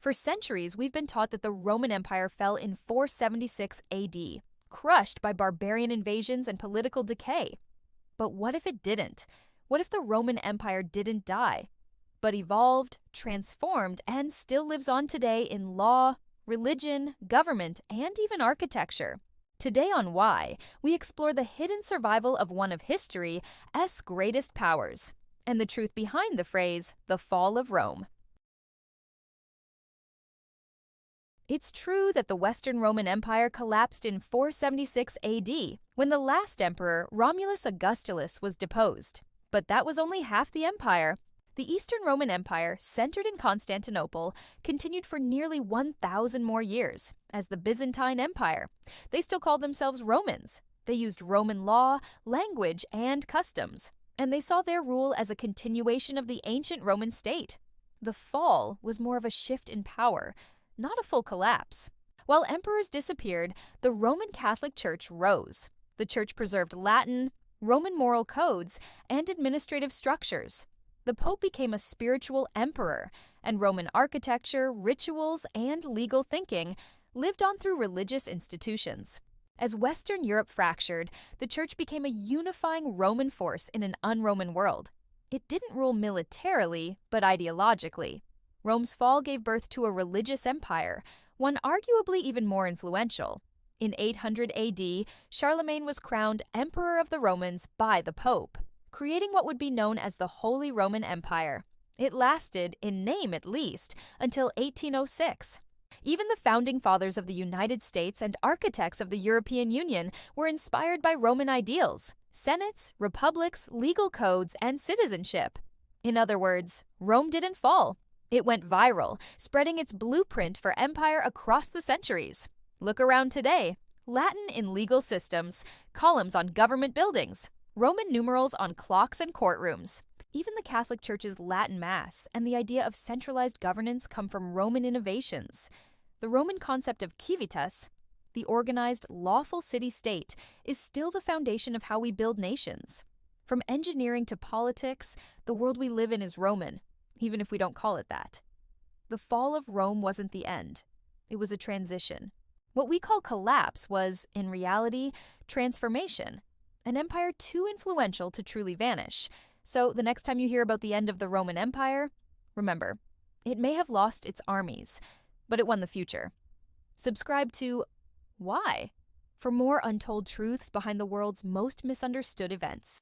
For centuries, we've been taught that the Roman Empire fell in 476 AD, crushed by barbarian invasions and political decay. But what if it didn't? What if the Roman Empire didn't die, but evolved, transformed, and still lives on today in law, religion, government, and even architecture? Today on Why, we explore the hidden survival of one of history's greatest powers, and the truth behind the phrase, the fall of Rome. It's true that the Western Roman Empire collapsed in 476 AD, when the last emperor, Romulus Augustulus, was deposed. But that was only half the empire. The Eastern Roman Empire, centered in Constantinople, continued for nearly 1,000 more years as the Byzantine Empire. They still called themselves Romans. They used Roman law, language, and customs, and they saw their rule as a continuation of the ancient Roman state. The fall was more of a shift in power, not a full collapse. While emperors disappeared, the Roman Catholic Church rose. The Church preserved Latin, Roman moral codes, and administrative structures. The Pope became a spiritual emperor, and Roman architecture, rituals, and legal thinking lived on through religious institutions. As Western Europe fractured, the Church became a unifying Roman force in an un-Roman world. It didn't rule militarily, but ideologically. Rome's fall gave birth to a religious empire, one arguably even more influential. In 800 AD, Charlemagne was crowned Emperor of the Romans by the Pope, creating what would be known as the Holy Roman Empire. It lasted, in name at least, until 1806. Even the founding fathers of the United States and architects of the European Union were inspired by Roman ideals: senates, republics, legal codes, and citizenship. In other words, Rome didn't fall. It went viral, spreading its blueprint for empire across the centuries. Look around today. Latin in legal systems, columns on government buildings, Roman numerals on clocks and courtrooms. Even the Catholic Church's Latin Mass and the idea of centralized governance come from Roman innovations. The Roman concept of civitas, the organized, lawful city-state, is still the foundation of how we build nations. From engineering to politics, the world we live in is Roman, even if we don't call it that. The fall of Rome wasn't the end. It was a transition. What we call collapse was, in reality, transformation. An empire too influential to truly vanish. So the next time you hear about the end of the Roman Empire, remember, it may have lost its armies, but it won the future. Subscribe to Why for more untold truths behind the world's most misunderstood events.